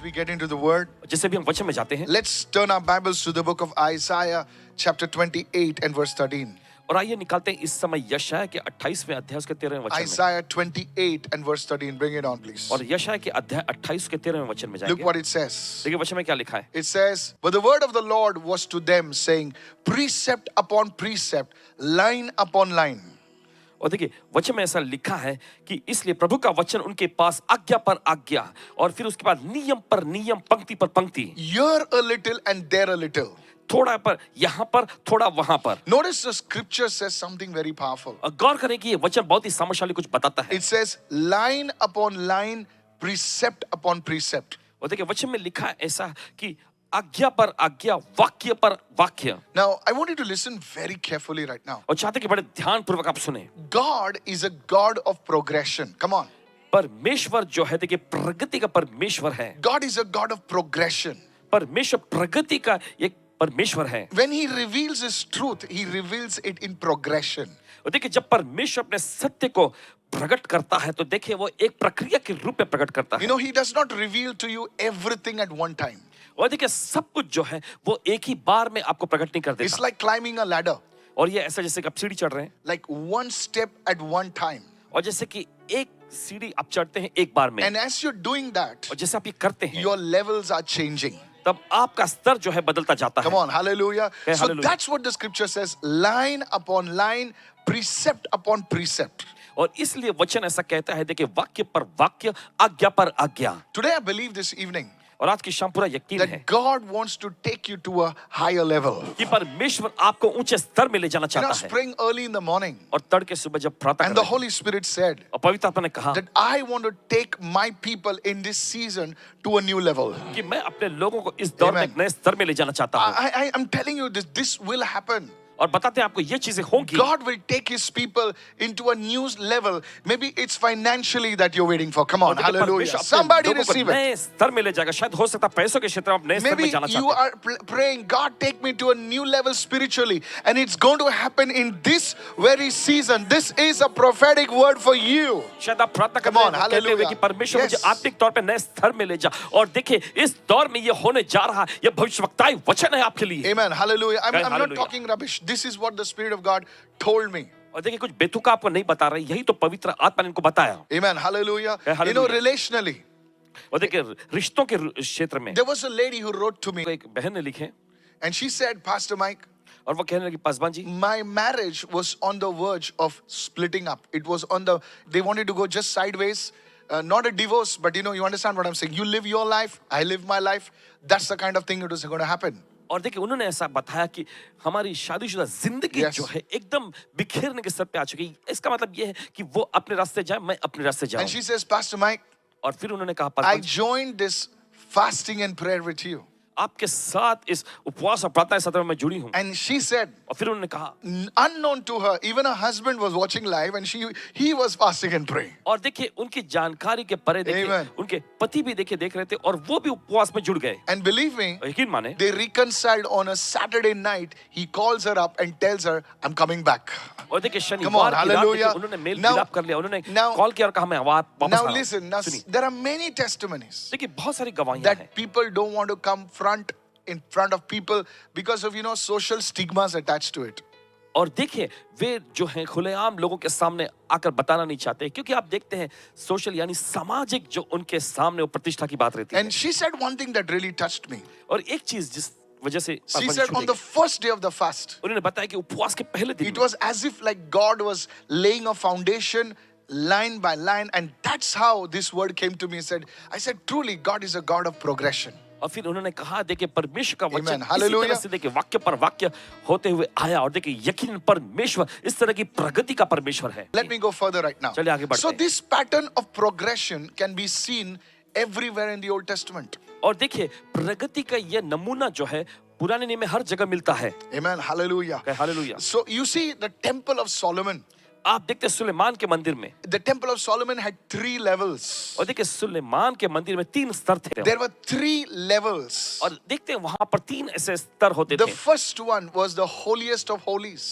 we get into the word, जैसे भी हम वचन में जाते हैं, let's turn our Bibles to the book of Isaiah, chapter 28 and verse 13. और आइए निकालते हैं इस समय यशायाह के 28वें अध्याय उसके 13वें वचन में। Isaiah 28 and verse 13. Bring it on, please. और यशायाह के अध्याय 28 के 13वें वचन में Look जाएंगे। what it says. देखिए वचन में क्या लिखा है। It says, but the word of the Lord was to them, saying, precept upon precept, line upon line. और देखिए वचन में ऐसा लिखा है कि इसलिए प्रभु का वचन उनके पास आज्ञा पर आज्ञा और फिर उसके बाद नियम पर नियम, पंक्ति पर पंक्ति, Here a little and there a little. थोड़ा पर यहाँ पर थोड़ा वहां पर। Notice the scripture says something very powerful. और गौर करें कि ये वचन बहुत ही सामर्थ्यशाली कुछ बताता है। It says, line upon line, precept upon precept. और देखिए वचन में लिखा है ऐसा कि आज्ञा पर आज्ञा, वाक्य पर वाक्य। Now, I want you to listen very carefully right now. और चाहते कि बड़े ध्यान पूर्वक आप सुने। God is a God of progression. Come on. परमेश्वर जो है देखिए प्रगति का परमेश्वर है। God is a God of progression. परमेश्वर प्रगति का एक परमेश्वर है। When he reveals his truth, he reveals it in progression. और देखिए जब परमेश्वर अपने सत्य को प्रकट करता है तो देखिए वो एक प्रक्रिया के रूप में प्रकट करता है। You know, he does not reveal to you everything at one time. और देखिए सब कुछ जो है वो एक ही बार में आपको प्रकट नहीं कर It's देता। like climbing a ladder, और ये ऐसा जैसे कि आप सीढ़ी चढ़ रहे हैं, like one step at one time. और जैसे कि एक सीढ़ी आप चढ़ते हैं एक बार में, And as you're doing that, और जैसे आप ये करते हैं your levels are changing. तब आपका स्तर जो है बदलता जाता Come है। on, hallelujah. Yeah, So hallelujah. that's what the scripture says, line upon line, precept upon precept. और इसलिए वचन ऐसा कहता है देखिए वाक्य पर वाक्य, आज्ञा पर आज्ञा। Today I believe this evening और आज की शाम पूरा यकीन है that God wants to take you to a higher level. कि परमेश्वर आपको ऊंचे स्तर में ले जाना You know, चाहता है। spring early in the morning, और तड़के सुबह जब प्रातः and the काल Holy Spirit said और पवित्र आत्मा ने कहा that I want to take my people in this season to a new level. कि मैं अपने लोगों को इस दौर में Amen. एक नए स्तर में ले जाना चाहता हूँ। I'm telling you this will happen. और बताते हैं आपको ये चीजें होंगी। God will take his people into a new level. Maybe it's financially that you're waiting for. Come on, और देखिए, hallelujah. परमेश्वर अपने Somebody लोगों को receive it. नए स्तर में ले जाएगा। शायद हो सकता है पैसों के क्षेत्र में आप नए स्तर में Maybe जाना you चाहते हैं। are praying, God, take me to a new level spiritually, and it's going to happen in this very season. This is a prophetic word for you. शायद आप प्रार्थना कर Come रहे on, हैं कहते हुए hallelujah. कि परमेश्वर मुझे Yes. आत्मिक तौर पे नए स्तर में ले जा। और देखिए इस दौर में ये होने जा रहा है। ये भविष्यवक्ताई वचन है आपके लिए। Amen. Hallelujah. I'm not Hallelujah. talking rubbish. This is what the Spirit of God told me. और देखिए कुछ बेतुका आपको नहीं बता रही, यही तो पवित्र आत्मा ने इनको बताया। Amen. Hallelujah. Yeah, You know, hallelujah. relationally, और देखिए रिश्तों के क्षेत्र में there was a lady who wrote to me, एक बहन ने लिखे and she said, Pastor Mike, और वो कहने लगी Paswan ji my marriage was on the verge of splitting up. It was on the, they wanted to go just sideways. Not a divorce, but you know, you understand what I'm saying. You live your life, I live my life. That's the kind of thing it was going to happen. और देखिए उन्होंने ऐसा बताया कि हमारी शादीशुदा जिंदगी Yes. जो है एकदम बिखेरने के स्तर पे आ चुकी है। इसका मतलब ये है कि वो अपने रास्ते जाए, मैं अपने रास्ते And जाऊं। she says, Pastor Mike, और फिर उन्होंने कहा I Paswan ji, joined this fasting and prayer with you. आपके साथ इस उपवास और प्रार्थना के सत्र में मैं जुड़ी हूं। And she said, और फिर उन्होंने कहा unknown to her, even her husband was watching live and he was fasting and praying. और देखिए उनकी जानकारी के परे देखिए Amen. उनके पति भी देखिए देख रहे थे और वो भी उपवास में जुड़ गए। And believe me, और यकीन माने they reconciled on a Saturday night. He calls her up and tells her, I'm coming back. और देखिए Come on, शनिवार की रात hallelujah. देखिए उन्होंने मेल Now- मिलाप कर लिया। उन्होंने now- कॉल किया और कहा मैं वापस आ Now रहा हूं। listen, now सुनिए, there are many testimonies देखिए बहुत सारी गवाहियां हैं that people don't want to come in front of people because of, you know, social stigmas attached to it. और देखिए वे जो हैं खुलेआम लोगों के सामने आकर बताना नहीं चाहते क्योंकि आप देखते हैं सोशल यानी सामाजिक जो उनके सामने वो प्रतिष्ठा की बात रहती है। And she said one thing that really touched me. और एक चीज जिस वजह से She पासवान जी said छू on the गई, first day of the fast, उन्होंने बताया कि उपवास के पहले दिन it was as if like God was laying a foundation line by line, and that's how this word came to me. I said, truly, God is a God of progression. और फिर उन्होंने कहा देखिए परमेश्वर का वचन Amen. इसी Hallelujah. तरह से देखिए वाक्य पर वाक्य होते हुए आया और देखिए यकीन परमेश्वर इस तरह की प्रगति का परमेश्वर है। Let me go further right now. चलिए आगे बढ़ते So हैं। this pattern of progression can be seen everywhere in the Old Testament. और देखिए प्रगति का ये नमूना जो है पुराने नियम में हर जगह मिलता है। Amen. Hallelujah. Hallelujah. So you see the temple of Solomon. आप देखते हैं सुलेमान के मंदिर में, The temple of Solomon had 3 levels. और देखिए सुलेमान के मंदिर में 3 स्तर थे। There were 3 levels. और देखते हैं वहां पर 3 ऐसे स्तर होते The थे। first one was the holiest of holies.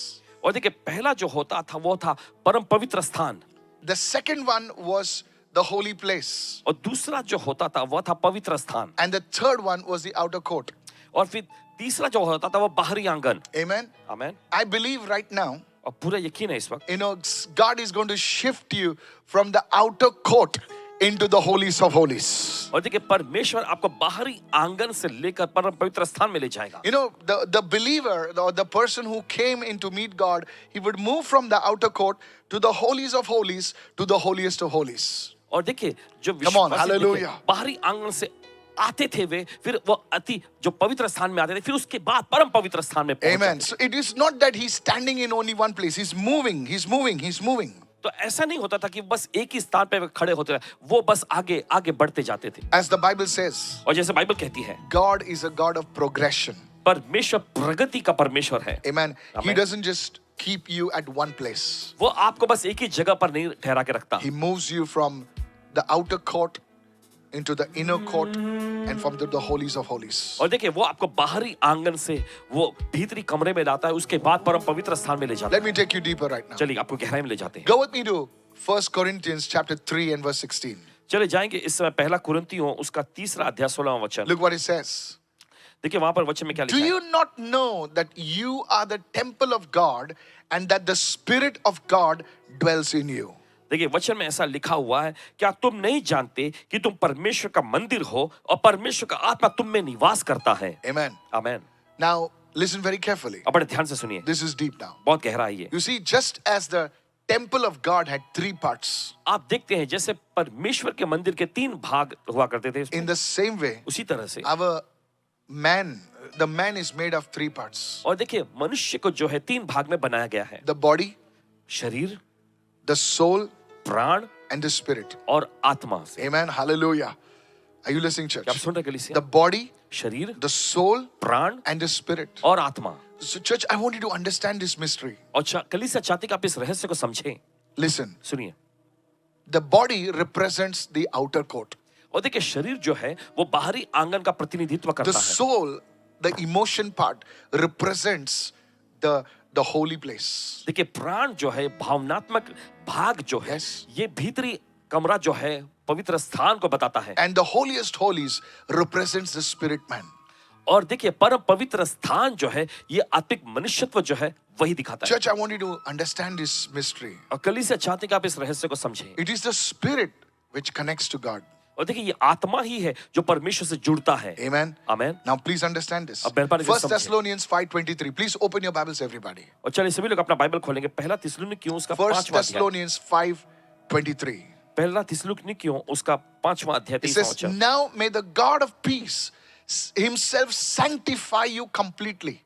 और देखिए पहला जो होता था वो था परम पवित्र स्थान। The second one was the holy place. और दूसरा जो होता था वह था पवित्र स्थान, And the third one was the outer court. और फिर तीसरा जो होता था वह बाहरी आंगन। Amen. Amen. I believe right now, और पूरा यकीन है इस वक्त, you know, God is going to shift you from the outer court into the holies of holies. और देखिए परमेश्वर आपको बाहरी आंगन से लेकर परम पवित्र स्थान में ले जाएगा। You know, the believer or the person who came in to meet God, he would move from the outer court to the holies of holies to the holiest of holies. और देखिए जो Come on, विश्वासी hallelujah. देखिए, बाहरी आंगन से आते थे वे, फिर वो अति जो पवित्र स्थान में आते थे, फिर उसके बाद परम पवित्र स्थान में पहुंच Amen. जाते So it is not that he's standing in only one place. He's moving, he's moving, he's moving. थे। तो ऐसा नहीं होता था कि बस एक ही स्थान पे वे खड़े होते रहे, वो बस आगे आगे बढ़ते जाते थे। As the Bible says, और जैसे बाइबल कहती है, God is a God of progression. परमेश्वर प्रगति का परमेश्वर है। Amen. He Amen. doesn't just keep you at one place. वो आपको बस एक ही जगह पर नहीं ठहरा के रखता, He moves you from the outer court into the inner court and from the holies of holies. और देखिए वो आपको बाहरी आंगन से वो भीतरी कमरे में लाता है, उसके बाद परम पवित्र स्थान में ले जाता Let me take you deeper right now. है। चलिए आपको गहराई में ले जाते हैं। Go with me to 1 Corinthians chapter 3 and verse 16. चले जाएंगे इस समय पहला कुरिन्थियों उसका 3 अध्याय 16वां वचन। Look what it says. देखिए वहां पर वचन में क्या Do लिखा है? you not know that you are the temple of God and that the Spirit of God dwells in you? देखिए वचन में ऐसा लिखा हुआ है, क्या तुम नहीं जानते कि तुम परमेश्वर का मंदिर हो और परमेश्वर का आत्मा तुम में निवास करता है। Amen. आमेन। Now, listen very carefully. अब बड़े ध्यान से सुनिए, This is deep now. बहुत गहरा है ये। You see, just as the temple of God had 3 parts, आप देखते हैं जैसे परमेश्वर के मंदिर के 3 भाग हुआ करते थे, in the same way, उसी तरह से our man, the man is made of 3 parts. और देखिए मनुष्य को जो है 3 भाग में बनाया गया है, The body, शरीर, the soul, प्राण and the spirit. और आत्मा से। Amen. Hallelujah. Are you listening, church? क्या आप सुन रहे कलीसिया? The body, शरीर, the soul, प्राण and the spirit. और आत्मा। So, church, I want you to understand this mystery. और कलीसिया चाहते कि आप इस रहस्य को समझें। Listen, सुनिए, the body represents the outer court. और देखिए शरीर जो है वो बाहरी आंगन का प्रतिनिधित्व The करता है, soul, the emotion part, represents the holy place. देखिए प्राण जो है भावनात्मक भाग जो है, Yes. ये भीतरी कमरा जो है पवित्र स्थान को बताता है, And the holiest holies represents the spirit man. और देखिए परम पवित्र स्थान जो है ये आत्मिक मनुष्यत्व जो है वही दिखाता है। Church, I want you to understand this mystery. और कलीसिया चाहते कि आप इस रहस्य को समझें। It is the spirit which connects to God. और देखिए ये आत्मा ही है जो परमेश्वर से जुड़ता है। Amen. Amen. Now please understand this. अब मेहरबानी से 1 समझें। Thessalonians 5:23. Please open your Bibles, everybody. और चलिए सभी लोग अपना बाइबल खोलेंगे, पहला थिस्सलुनीकियों उसका 1 5वां अध्याय। Thessalonians 5:23. पहला थिस्सलुनीकियों उसका 5वां अध्याय It 23वां says, वचन। now may the God of peace himself sanctify you completely.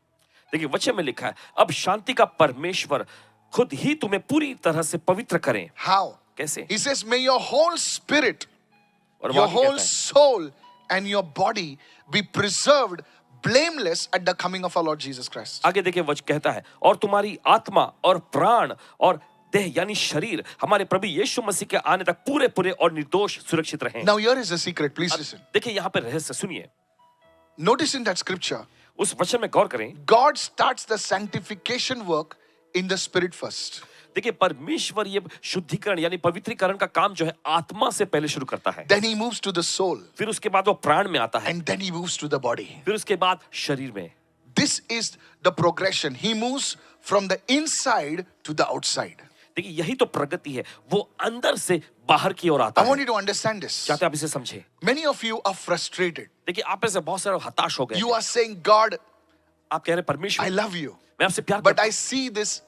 देखिए वचन में लिखा है, अब शांति का परमेश्वर खुद ही तुम्हें पूरी तरह से पवित्र करें। How? कैसे? He says, may your whole spirit, और वो your आगे whole कहता है, soul, and your body be preserved blameless at the coming of our Lord Jesus Christ. आगे देखिए वचन कहता है, और तुम्हारी आत्मा और प्राण और देह यानी शरीर हमारे प्रभु यीशु मसीह के आने तक पूरे पूरे और निर्दोष सुरक्षित रहें। Now here is the secret. Please listen. देखिए यहाँ पे रहस्य सुनिए, Notice in that scripture, उस वचन में गौर करें। God starts the sanctification work in the spirit first. देखिए परमेश्वर ये शुद्धिकरण यानी पवित्रीकरण का काम जो है आत्मा से पहले शुरू करता है, Then he moves to the soul. फिर उसके बाद वो प्राण में आता है, And then he moves to the body. फिर उसके बाद शरीर में। This is the progression. He moves from the inside to the outside. देखिए यही तो प्रगति है, वो अंदर से बाहर की ओर आता I want है। you to understand this. चाहते हैं आप इसे समझे? Many of you are frustrated. देखिए आप में से बहुत सारे हताश हो गए You हैं। are saying, God, आप कह रहे हैं I परमेश्वर love you. मैं आपसे प्यार But करता I हूं, see this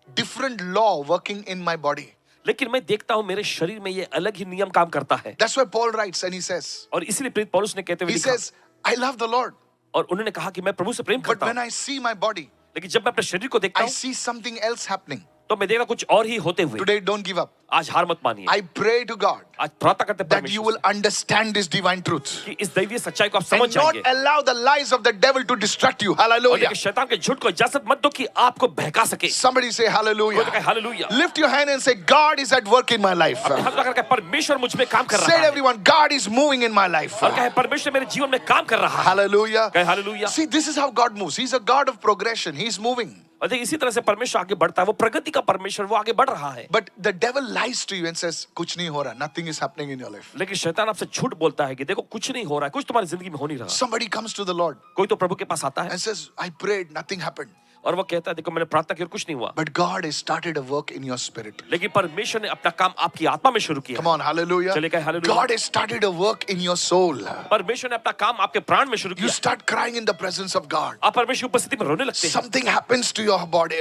different law working in my body. लेकिन मैं देखता हूं मेरे शरीर में ये अलग ही नियम काम करता है। That's why Paul writes and he says, और इसीलिए प्रेरित पौलुस ने कहते हुए he लिखा, says, I love the Lord. और उन्होंने कहा कि मैं प्रभु से प्रेम But करता when हूं, I see my body, लेकिन जब मैं अपने शरीर को देखता I हूं see something else happening. तो मैं देखता कुछ और ही होते हुए। Today, don't give up. आज हार मत मानिए, I pray to God आज प्रार्थना करते हैं that you will परमेश्वर understand this divine truth से कि इस दैवीय सच्चाई को आप समझ and not जाएंगे, allow the lies of the devil to distract you. और Hallelujah. देखिए शैतान के झूठ को इजाजत मत दो कि आपको बहका सके। Somebody say कोई तो कहे hallelujah. Hallelujah. Lift your hand and say, God is at work in my life. हाथ लगा कर परमेश्वर मुझ में काम कर Say रहा to है, everyone, God is moving in my life. और कहे परमेश्वर मेरे जीवन में काम कर रहा है। Hallelujah. कहे hallelujah. See, this is how God moves. He's a God of progression. He's moving. और देखिए इसी तरह से परमेश्वर आगे बढ़ता है, वो प्रगति का परमेश्वर, वो आगे बढ़ रहा है। But the devil lies to you and says, कुछ नहीं हो रहा, nothing is happening in your life. लेकिन शैतान आपसे झूठ बोलता है कि देखो कुछ नहीं हो रहा है, कुछ तुम्हारी जिंदगी में हो नहीं रहा। Somebody comes to the Lord कोई तो प्रभु के पास आता है and says, I prayed, nothing happened. और वो कहता है देखो मैंने प्रार्थना की और कुछ नहीं हुआ, But God has started a work in your spirit. लेकिन परमेश्वर ने अपना काम आपकी आत्मा में शुरू किया। Come on, hallelujah. चलिए कहें hallelujah। God has started a work in your soul. परमेश्वर ने अपना काम आपके प्राण में शुरू You किया। start crying in the presence of God. आप परमेश्वर की उपस्थिति में रोने लगते हैं। Something happens to your body,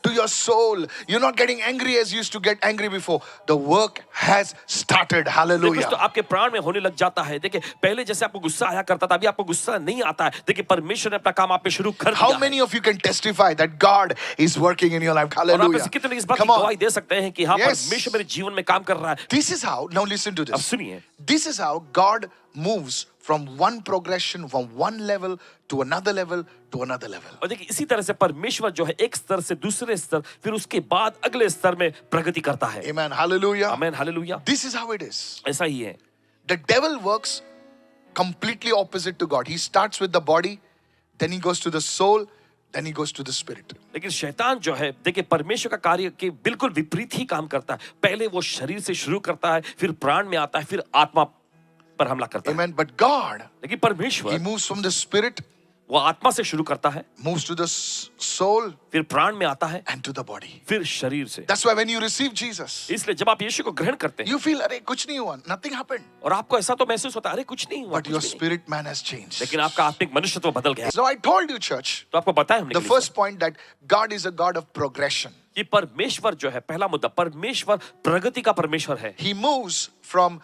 to your soul. You're not getting angry as you used to get angry before. The work has started. कुछ Hallelujah. तो आपके प्राण में होने लग जाता है। देखिए पहले जैसे आपको गुस्सा आया करता था, अभी आपको गुस्सा नहीं आता है। देखिए परमेश्वर ने अपना काम आप पे शुरू कर How दिया है। many of you can testify that God is working in your life? और आप Hallelujah. ऐसे कितने इस बात की Come on. गवाही दे सकते हैं कि हाँ Yes. परमेश्वर मेरे जीवन में काम कर रहा है। This is how, now listen to अब this. सुनिए, This is how God moves from one progression, from one level to another level to another level. और देखिए इसी तरह से परमेश्वर जो है एक स्तर से दूसरे स्तर, फिर उसके बाद अगले स्तर में प्रगति करता है। Amen. Hallelujah. आमीन, hallelujah. This is how it is. ऐसा ही है। The devil works completely opposite to God. He starts with the body, then he goes to the soul, then he goes to the spirit. लेकिन शैतान जो है देखिए परमेश्वर का कार्य के बिल्कुल विपरीत ही काम करता है। पहले वो शरीर से शुरू करता है, फिर प्राण में आता है, फिर आत्मा पर हमला करता है। Amen. But God, लेकिन he परमेश्वर moves from the spirit, वो आत्मा से शुरू करता है, moves to the soul, फिर प्राण में आता है, and to the body. फिर शरीर से। That's why when you receive Jesus, इसलिए जब आप यीशु को ग्रहण करते हैं you feel, अरे कुछ नहीं हुआ, nothing happened. और आपको ऐसा तो महसूस होता है अरे कुछ नहीं हुआ, But कुछ your भी नहीं। spirit man has changed. लेकिन आपका आत्मिक मनुष्यत्व बदल गया। So I told you, church, तो आपको बताया हमने the कि first point that God is a God of progression. कि परमेश्वर जो है, पहला मुद्दा, परमेश्वर प्रगति का परमेश्वर है। He moves from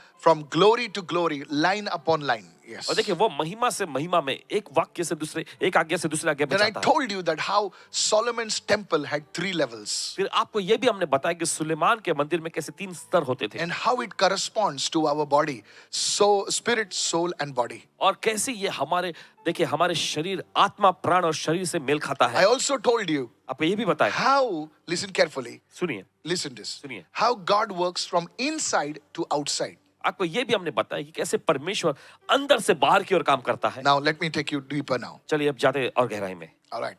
glory to glory, line upon line. Yes. और देखिए वो महिमा से महिमा में एक वाक्य से दूसरे, एक आज्ञा से दूसरे आज्ञा में Then I जाता है। told you that how Solomon's temple had 3 levels फिर आपको ये भी हमने बताया कि सुलेमान के मंदिर में कैसे 3 स्तर होते थे and how it corresponds to our body, so spirit, soul and body. और कैसे ये हमारे देखिए हमारे शरीर, आत्मा, प्राण और शरीर से मेल खाता I है। also told you आपको ये भी बताया, how, listen carefully, सुनिए, listen this, सुनिए। how God works from inside to outside. आपको ये भी हमने बताया कि कैसे परमेश्वर अंदर से बाहर की ओर काम करता है। Now let me take you deeper now. चलिए अब जाते हैं और गहराई में। All right.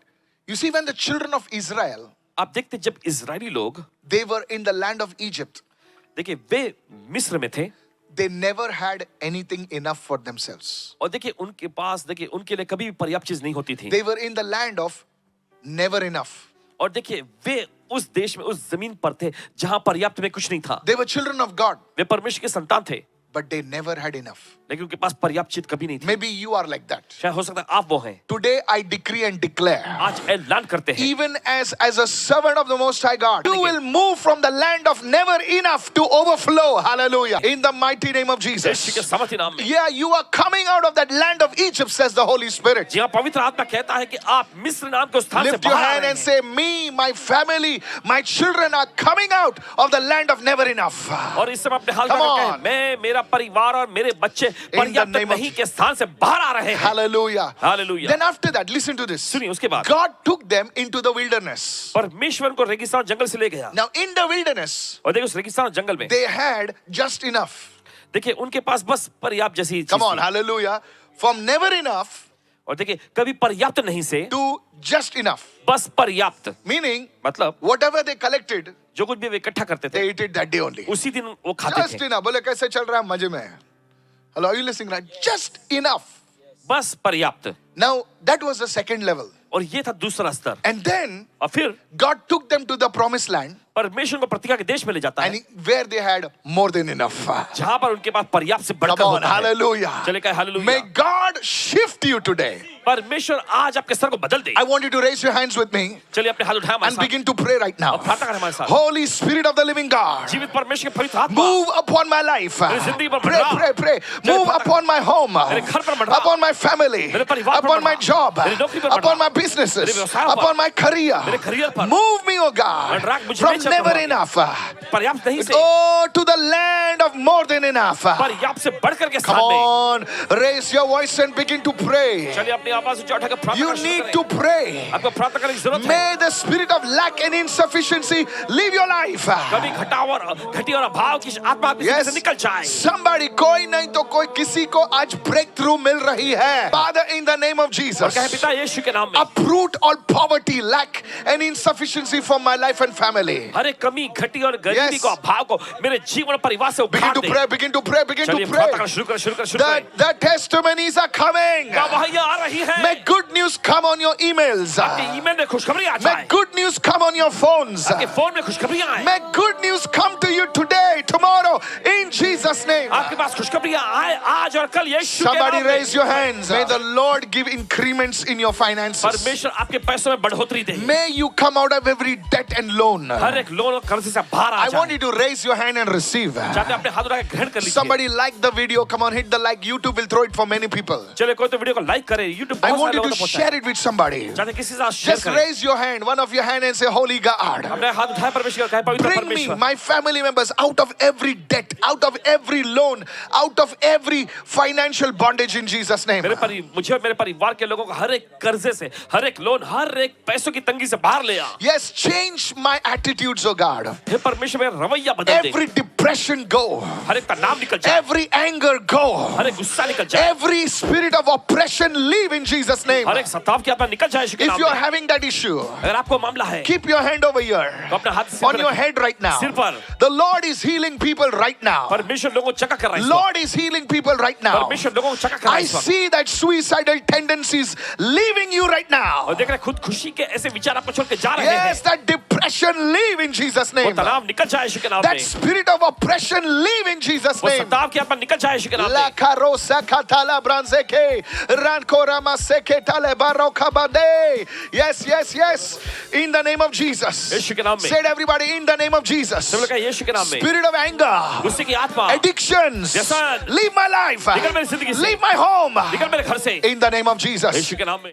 You see, when the children of Israel, आप देखते जब इजरायली लोग they were in the land of Egypt, देखिए वे मिस्र में थे they never had anything enough for themselves. और देखिए उनके पास देखिए उनके लिए कभी भी पर्याप्त चीज नहीं होती थी। They were in the land of never enough. और देखिए वे उस देश में, उस जमीन पर थे जहां पर्याप्त में कुछ नहीं था। They were children of God, वे परमेश्वर के संतान थे, but they never had enough. लेकिन उनके पास पर्याप्त चीज कभी नहीं थी। Maybe you are like that. शायद हो सकता है आप वो हैं। Today I decree and declare, आज ऐलान करते हैं even as a servant of the Most High God, you will move from the land of never enough to overflow. Hallelujah. In the mighty name of यीशु के Jesus. सामर्थ्य नाम में। Yeah, you are coming out of that land of Egypt, says the Holy Spirit. जी हाँ, पवित्र आत्मा कहता है कि आप मिस्र नाम के स्थान से Lift your बाहर आ hand रहे and हैं। say, me, my family, my children are coming out of the land of never enough. और इस समय अपने हाल Come में on. कहें, मैं, मेरा परिवार और मेरे बच्चे पर्याप्त name of नहीं के स्थान से बाहर आ रहे हैं। Hallelujah. Hallelujah. Then after that, listen to this. सुनिए उसके बाद God took them into the wilderness. परमेश्वर को रेगिस्तान जंगल से ले गया। Now in the wilderness, और देखिए उस रेगिस्तान जंगल में they had just enough. देखिए उनके पास बस पर्याप्त जैसी चीज Come on, थी। hallelujah. From never enough और देखिए कभी पर्याप्त नहीं से to just enough. बस पर्याप्त, Meaning, मतलब whatever they collected, जो कुछ भी वे इकट्ठा करते थे they ate it that day only. उसी दिन वो खाते Just थे। enough. बोले कैसे चल रहा है मजे में? Hello, are you listening right? Just enough. बस पर्याप्त। Now, that was the second level. और ये था दूसरा स्तर। And then, और फिर God took them to the promised land परमेश्वर को प्रतिज्ञा के देश में ले जाता and है where they had more than enough. जहां पर उनके पास पर्याप्त से बढ़कर Come on, होता है। hallelujah. चले कहे May hallelujah. God shift you today. परमेश्वर आज आपके स्तर को बदल दे। I want you to raise your hands with me चलिए अपने हाथ उठाएं हमारे and साथ begin to pray right और now. प्रार्थना करें हमारे साथ। Holy Spirit of the living God, जीवित परमेश्वर के पवित्र आत्मा move upon my life. मेरी जिंदगी पर Pray, मंडरा। pray, pray. चलिए Move प्रार्थना upon my home, मेरे घर पर मंडरा। upon my family, मेरे परिवार पर upon my मंडरा। job, मेरी नौकरी पर मंडरा। upon my मेरे businesses, व्यवसायों पर। upon my career. मेरे career पर। Move me, oh God, मंडरा मुझे from ले चलिए। अवसर never प्रभु enough. पर्याप्त नहीं से Oh, to the land of more than enough. पर्याप्त से बढ़कर के Come स्थान में on, raise your voice and begin to pray. चलिए अपनी आवाज ऊंचा उठाकर प्रार्थना You शुरू need करें। to pray. आपको प्रार्थना करने की जरूरत है May the spirit of lack and insufficiency leave your life. कभी घटी और अभाव की आत्मा आपके Yes, से निकल जाए somebody, कोई नहीं तो कोई किसी को आज breakthrough मिल रही है. Father, in the name of और Jesus, कहे पिता यीशु के नाम में uproot all poverty, lack and insufficiency from my life and family. हर एक कमी घटी और गरीबी Yes. को अभाव को मेरे जीवन और परिवार से Begin उखाड़ to they pray, begin to pray, begin चलिए to प्रार्थना pray. करना शुरू करें The testimonies are coming. गवाहियां आ रही हैं May good news come on your emails. आपके ईमेल में खुशखबरी आ May जाए good news come on your phones. आपके फोन में खुशखबरियां आए May good news come to you today, tomorrow, in Jesus' name. आपके पास खुशखबरियां आए आज और कल यीशु के Somebody नाम में raise your hands. May the Lord give increments in your finances. परमेश्वर आपके पैसों में बढ़ोतरी दे May you come out of every debt and loan. हर एक लोन और कर्ज से बाहर आ I want जाए you to raise your hand and receive. चाहते हैं अपने हाथ उठाकर ग्रहण कर लीजिए Somebody like the video. Come on, hit the like. YouTube will throw it for many people. चलिए कोई तो वीडियो को लाइक करे YouTube I बहुत want सारे you लोगों to तक पहुंचाए share it with somebody. चाहते हैं किसी से शेयर Just करें raise your hand, one of your hand, and say, Holy God, अपने हाथ उठाए परमेश्वर कहे पवित्र bring me, परमेश्वर my family members, out of every debt, out of every loan, out of every financial bondage in Jesus' name. मुझे और मेरे परिवार के लोगों को हर एक कर्जे से हर एक लोन हर एक पैसों की तंगी से बाहर ले आ Yes, change my attitudes, oh God. हे परमेश्वर मेरा रवैया बदल दे Every depression go, हर एक तनाव निकल जाए every anger go, हर एक गुस्सा निकल जाए every spirit of oppression leave in Jesus' name. हर एक सताव की आत्मा निकल जाए यीशु के If नाम you are में having that issue, अगर आपको मामला है keep your hand over here तो अपना हाथ सिर on पर your रखें। head right now. सिर पर The Lord is healing people right now. परमेश्वर लोगों को चका कर रहा है इस वक्त। Lord is healing people right now. परमेश्वर लोगों को चका कर रहा है I इस वक्त। see that suicidal tendencies leaving you right now. और देख रहे हैं, खुद खुशी के ऐसे विचार आपको छोड़ के जा रहे हैं Yes, that depression leave in Jesus' वो name. तनाव निकल जाए यीशु के नाम That में spirit of oppression leave in Jesus' वो name. सताव की आत्मा निकल जाए यीशु के नाम La में carosa catala branzeke rankora maseke tale baroka bade. Yes, yes, yes. In the name of Jesus. यीशु के नाम में Said everybody in the name of Jesus. सब लोग कहें यीशु के नाम में Spirit of anger, गुस्से की आत्मा addictions, Yes, sir. leave my life, निकल मेरी जिंदगी से leave my home. निकल मेरे घर से In the name of Jesus. यीशु के नाम में